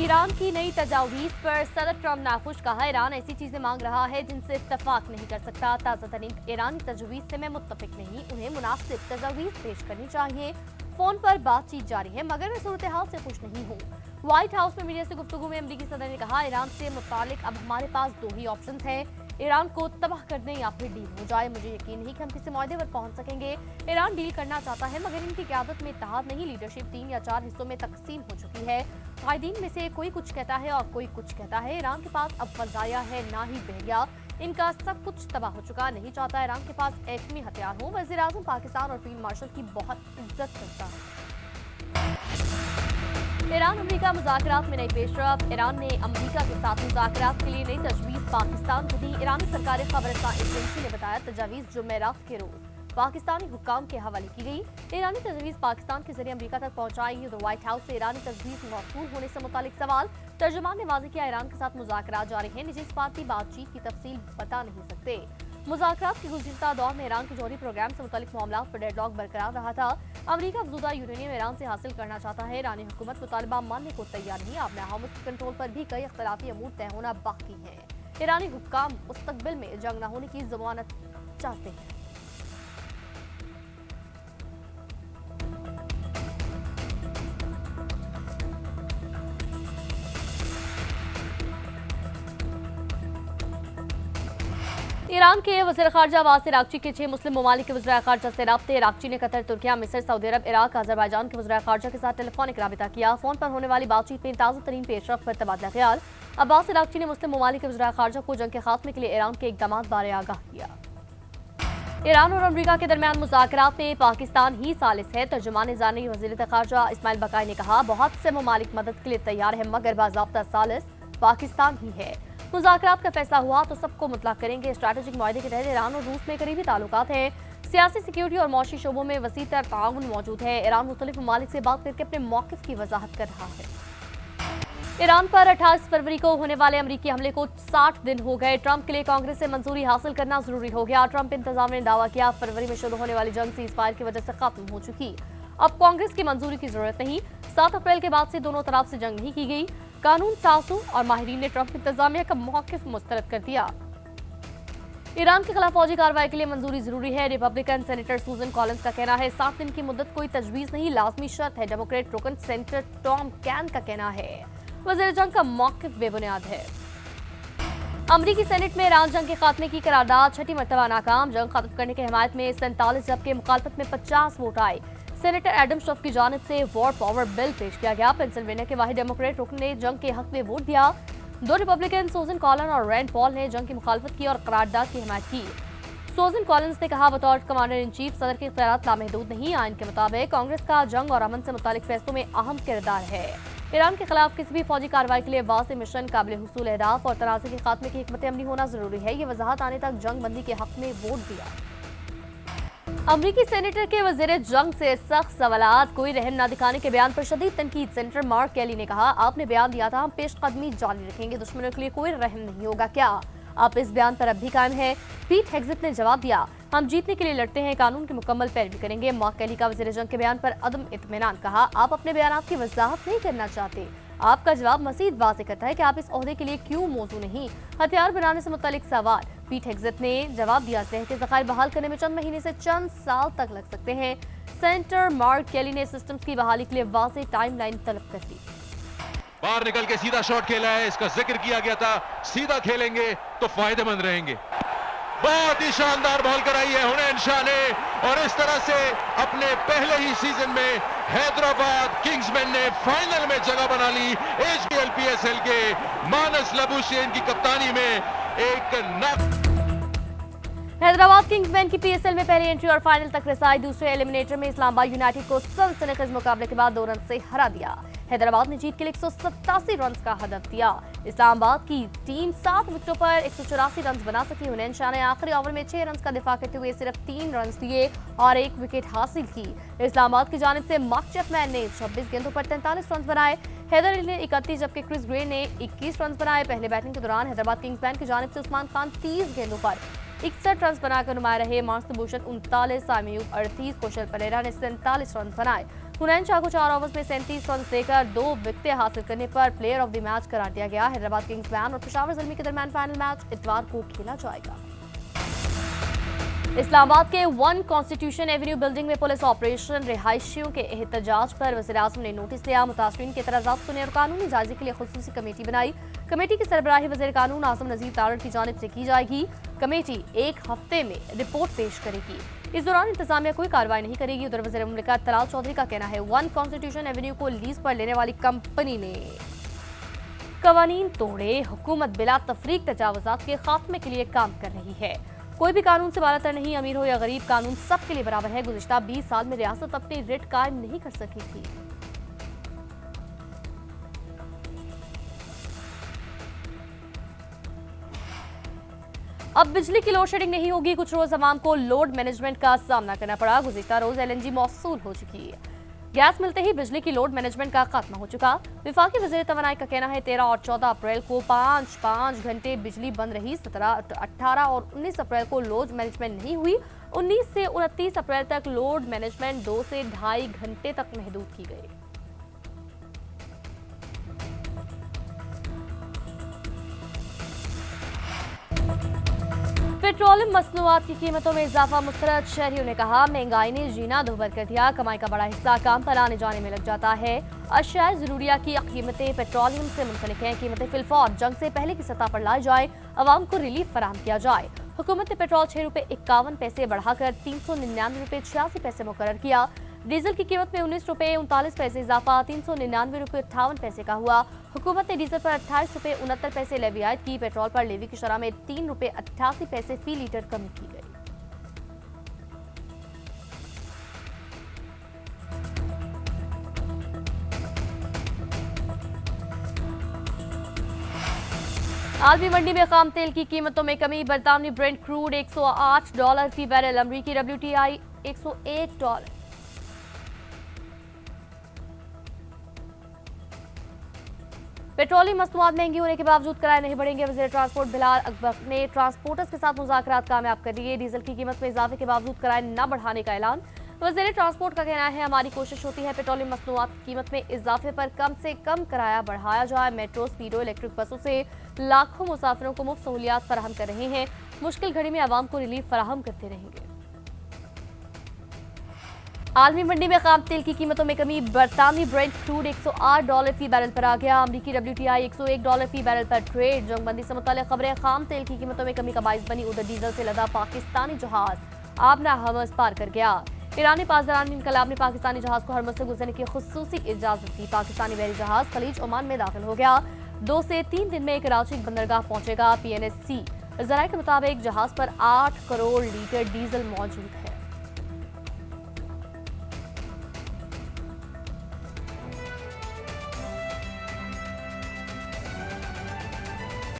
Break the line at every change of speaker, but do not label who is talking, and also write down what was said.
Iran की नई तजावीज पर सदर ट्रंप नाखुश, कहा ईरान ऐसी चीजें मांग रहा है जिनसे इत्तेफाक नहीं कर सकता। ताज़ा तरीन ईरानी तजवीज से मैं मुत्तफिक नहीं, उन्हें मुनासिब तजावीज पेश करनी चाहिए। फोन पर बातचीत जारी है मगर मैं सूरत हाल से खुश नहीं हूँ। व्हाइट हाउस में मीडिया से गुफ्तगू में अमरीकी सदर ने कहा, ईरान से मुतालिक अब हमारे पास दो ही ऑप्शन हैं, ईरान को तबाह कर दें या फिर डील हो जाए। मुझे यकीन नहीं कि हम किसी मुआहदे पर पहुंच सकेंगे। ईरान डील करना चाहता है मगर इनकी क़यादत में इत्तेहाद नहीं। लीडरशिप 3 या 4 हिस्सों में तकसीम हो चुकी है। कायदीन में से कोई कुछ कहता है और कोई कुछ कहता है। ईरान के पास अब फजाया है ना ही बहरिया, इनका सब कुछ तबाह हो चुका। नहीं चाहता ईरान के पास एटमी हथियार हो। वज़ीर आज़म पाकिस्तान और फील्ड मार्शल की बहुत इज्जत करता है। ईरान अमेरिका मुज़ाकरात में नई पेशरफ। ईरान ने अमेरिका के साथ मुज़ाकरात के लिए नई तजवीज़ पाकिस्तान को दी। ईरानी सरकारी खबरसां एजेंसी ने बताया, तजावीज़ जुमेरात के रोज पाकिस्तानी हुक्काम के हवाले की गई। ईरानी तजवीज़ पाकिस्तान के जरिए अमेरिका तक पहुंचाई। तो व्हाइट हाउस से ईरानी तजवीज़ मौसूल होने से मुतालिक सवाल। तर्जुमान ने वाज़ेह किया, ईरान के साथ मुज़ाकरात जारी हैं, निजी सफारती बातचीत की तफसील बता नहीं सकते। मुज़ाकरात के गुज़िश्ता दौर में ईरान के जौहरी प्रोग्राम से मुतालिक मामला पर डेडलॉक बरकरार रहा था। अमेरिका अफज़ूदा यूरेनियम ईरान से हासिल करना चाहता है। ईरानी हुकूमत मुतालबा मानने को तैयार नहीं। अपने हाउस कंट्रोल पर भी कई इख्तलाफी अमूर तय होना बाकी है। ईरानी हुक्काम मुस्तकबिल में जंग न होने की जमानत चाहते हैं। ईरान के वज़ीर ख़ारजा अब्बास अराग़ची के 6 मुस्लिम ममालिक के वज़ीर ख़ारजा से राब्ते। अराग़ची ने कतर, तुर्किया, मिस्र, सऊदी अरब, इराक, अज़रबैजान के वज़ीर ख़ारजा के साथ टेलीफोनिक राबिता किया। फोन पर होने वाली बातचीत में ताज़ा तरीन पेशरफ पर तबादला ख्याल। अब्बास अराग़ची ने मुस्लिम ममालिक के वज़ीर ख़ारजा को जंग के खात्मे के लिए ईरान के इक़दामात बारे आगाह किया। ईरान और अमेरिका के दरमियान मुज़ाकरात में पाकिस्तान ही सालिस है। तर्जुमान जानी वज़ीर ख़ारजा इस्माइल बकाई ने कहा, बहुत से ममालिक मदद के लिए तैयार है मगर बाज़ाब्ता सालिस पाकिस्तान ही है। मुज़ाकरात का फैसला हुआ तो सबको मुतलक करेंगे। स्ट्रैटेजिक मुआहदे के तहत ईरान और रूस में करीबी ताल्लुकात हैं। सियासी, सिक्योरिटी और मौशी शोबों में वसी तर ताउन मौजूद है। ईरान मुख्तलिफ ममालिक से बात करके अपने मौक़िफ़ की वजाहत कर रहा है। ईरान पर 28 फरवरी को होने वाले अमरीकी हमले को 60 दिन हो गए। ट्रंप के लिए कांग्रेस से मंजूरी हासिल करना जरूरी हो गया। ट्रंप इंतजाम ने दावा किया, फरवरी में शुरू होने वाली जंग सीज़फायर की वजह से खत्म हो चुकी। अब कांग्रेस की मंजूरी की जरूरत नहीं। 7 अप्रैल के बाद से दोनों तरफ से जंग नहीं की गई। कानून साजों और माहिरीन ने ट्रंप इंतजामिया का मौक़िफ़ मुस्तरद कर दिया। ईरान के खिलाफ फौजी कार्रवाई के लिए मंजूरी जरूरी है। रिपब्लिकन सेनेटर सूजन कॉलिंस का कहना है, 7 दिन की मुद्दत कोई तजवीज़ नहीं, लाजमी शर्त है। डेमोक्रेट रुकन सेनेटर टॉम कैन का कहना है, वज़ीर जंग का मौक़िफ़ बेबुनियाद है। अमरीकी सेनेट में ईरान जंग के खात्मे की करारदाद 6ठी मरतबा नाकाम। जंग खत्म करने की हिमायत में 47 जबकि मुखालफत में 50 वोट आए। सेनेटर एडम शिफ की जानिब से वॉर पावर बिल पेश किया गया। पेंसिल्वेनिया के वाहिद डेमोक्रेट रुकन ने जंग के हक में वोट दिया। 2 रिपब्लिकन सूजन कॉलिन और रैंड पॉल ने जंग की मुखालफत की और करारदाद की हिमायत की। सूजन कॉलिन्स ने कहा, बतौर कमांडर इन चीफ सदर के इख्तियारात लामहदूद नहीं। आइन के मुताबिक कांग्रेस का जंग और अमन से मुतालिक फैसलों में अहम किरदार है। ईरान के खिलाफ किसी भी फौजी कार्रवाई के लिए वाज़ेह मिशन, काबिल हुसूल अहदाफ और तनाज़े के खात्मे की हिकमत अमली होना जरूरी है। ये वजाहत आने तक जंग बंदी के हक में वोट दिया। अमरीकी सेनेटर के वज़ीर जंग से सख्त सवालात, कोई रहम न दिखाने के बयान पर शदीद तनकीद। सेनेटर मार्क केली ने कहा, आपने बयान दिया था हम पेशकदमी जारी रखेंगे, दुश्मनों के लिए कोई रहम नहीं होगा। क्या आप इस बयान पर अब भी कायम है? पीट हेग्जिट ने जवाब दिया, हम जीतने के लिए लड़ते हैं, कानून की मुकम्मल पैरवी करेंगे। मार्क केली का वज़ीर जंग के बयान पर अदम इत्मीनान, कहा आप अपने बयान की वजाहत नहीं करना चाहते। आपका जवाब मज़ीद वाज़ेह करता है कि आप इस ओहदे के लिए क्यों मौजू नहीं। हथियार बनाने से मुतालिक सवाल, पीट हेग्जिट ने जवाब दिया है कि ज़खायर बहाल करने में चंद महीने से चंद साल तक लग सकते हैं। सेनेटर मार्क केली ने सिस्टम्स की बहाली के लिए वाज़ेह टाइमलाइन तलब कर दी।
बाहर निकल के सीधा शॉट खेला है, इसका जिक्र किया गया था, सीधा खेलेंगे तो फायदेमंद रहेंगे। बहुत ही शानदार बॉल कराई है हुनैन शाह ने और इस तरह से अपने पहले ही सीजन में हैदराबाद किंग्समैन ने फाइनल में जगह बना ली। एचपीएल पीएसएल के मानस लबूशेन की कप्तानी में एक
हैदराबाद किंग्समैन की पीएसएल में पहली एंट्री और फाइनल तक रसाई। दूसरे एलिमिनेटर में इस्लामाबाद यूनाइटेड को सनसनीखेज मुकाबले के बाद 2 रन से हरा दिया। हैदराबाद ने जीत के लिए 187 रन का हदफ दिया। इस्लामाबाद की टीम 7 विकेटों पर 184 रन बना सकी। हुनैन शाह ने आखिरी ओवर में 6 रन का दिफा करते हुए सिर्फ 3 रन दिए और 1 विकेट हासिल की। इस्लामाबाद की जानिब से मार्क चैपमैन ने 26 गेंदों पर 43 रन बनाए। हैदर अली ने 31 जबकि क्रिस ग्रे ने 21 रन बनाए। पहले बैटिंग के दौरान हैदराबाद किंग्समैन की जानिब से उस्मान खान 30 गेंदों पर 61 रन बनाकर नुमाया रहे। मार्कस भूषण 39, सामी अयूब 38, कौशल परेरा ने 47 रन बनाए। हुनैन शाह को 4 ओवर्स में 37 रन देकर 2 विकेटें हासिल करने पर प्लेयर ऑफ द मैच करार दिया गया। हैदराबाद किंग्स बैन और पेशावर ज़ल्मी के दरमियान फाइनल मैच इतवार को खेला जाएगा। इस्लामाबाद के 1 कॉन्स्टिट्यूशन एवेन्यू बिल्डिंग में पुलिस ऑपरेशन। रिहायशियों के एहतजाज पर वज़ीर-ए-आज़म ने नोटिस लिया। मुतासरीन के एतराज़ात सुने और कानूनी जायजे के लिए खुसूसी कमेटी बनाई। कमेटी की सरबराही वज़ीर कानून आज़म नज़ीर तारड़ की जानिब से की जाएगी। कमेटी 1 हफ्ते में रिपोर्ट पेश करेगी। इस दौरान इंतजामिया कोई कार्रवाई नहीं करेगी। उधर वज़ीर मुमलिकत तलाल चौधरी का कहना है 1 कॉन्स्टिट्यूशन एवेन्यू को लीज पर लेने वाली कंपनी ने कवानीन तोड़े। हुकूमत बिला तफरीक तजावुज़ात के खात्मे के लिए काम कर रही है। कोई भी कानून से बालातर नहीं, अमीर हो या गरीब, कानून सबके लिए बराबर है। गुज़िश्ता 20 साल में रियासत अपनी रिट कायम नहीं कर सकी थी। अब बिजली की लोड शेडिंग नहीं होगी। कुछ रोज अवाम को लोड मैनेजमेंट का सामना करना पड़ा। गुज़िश्ता रोज LNG मौसूल हो चुकी है। गैस मिलते ही बिजली की लोड मैनेजमेंट का खात्मा हो चुका। विफाकी वज़ीर तवानाई का कहना है 13 और 14 अप्रैल को 5 घंटे बिजली बंद रही। 17, 18 और 19 अप्रैल को लोड मैनेजमेंट नहीं हुई। 19 से 29 अप्रैल तक लोड मैनेजमेंट 2 से 2.5 घंटे तक महदूद की गई। पेट्रोलियम मसनूआत की कीमतों में इजाफा मुस्तरद। शहरियों ने कहा महंगाई ने जीना दोहर कर दिया। कमाई का बड़ा हिस्सा काम पर आने जाने में लग जाता है। अशिया ज़रूरिया की कीमतें पेट्रोलियम से मुंसलिक हैं। कीमतें फिलफौर जंग से पहले की सतह पर लाई जाए, अवाम को रिलीफ फराहम किया जाए। हुकूमत ने पेट्रोल 6 रुपये 51 पैसे बढ़ाकर 399 रुपये 86 पैसे मुकर्रर किया। डीजल की कीमत में 19 रुपये 39 पैसे इजाफा 399 रुपये 58 पैसे का हुआ। हुकूमत ने डीजल पर 28 रुपये 69 पैसे लेवी आयद की। पेट्रोल पर लेवी की शरह में 3 रुपये 88 पैसे फी लीटर कमी की गई। आलमी मंडी में खाम तेल की कीमतों में कमी। बरतानवी ब्रेंट क्रूड $108 फी बैरल, अमरीकी WTI $101। पेट्रोलियम मसनूआत महंगी होने के बावजूद किराए नहीं बढ़ेंगे। वज़ीर ट्रांसपोर्ट बिलाल अकबर ने ट्रांसपोर्टर्स के साथ मुज़ाकरात कामयाब कर लिए। डीजल की कीमत में इजाफे के बावजूद किराए न बढ़ाने का ऐलान। वज़ीर ट्रांसपोर्ट का कहना है हमारी कोशिश होती है पेट्रोलियम मसनूआत की कीमत में इजाफे पर कम से कम किराया बढ़ाया जाए। मेट्रो, स्पीडो, इलेक्ट्रिक बसों से लाखों मुसाफिरों को मुफ्त सहूलियात फराहम कर रहे हैं। मुश्किल घड़ी में आवाम को रिलीफ फराहम करते रहेंगे। आलमी मंडी में खाम तेल की कीमतों में कमी। बरतानवी ब्रेंट क्रूड $108 फी बैरल पर आ गया। अमरीकी WTI $101 फी बैरल पर ट्रेड। जंगबंदी से मुताल्लिक़ खबरें खाम तेल की कीमतों में कमी का बाइस बनी। उधर डीजल से लदा पाकिस्तानी जहाज आबना हर्मज़ पार कर गया। ईरानी पासदारान इनकलाब ने पाकिस्तानी जहाज को हर्मज़ से गुजरने की खुसूसी इजाजत दी। पाकिस्तानी बहरी जहाज खलीज ओमान में दाखिल हो गया। 2 से 3 दिन में कराची बंदरगाह पहुंचेगा। PNSC ज़राए के मुताबिक जहाज पर 8 करोड़ लीटर डीजल मौजूद है।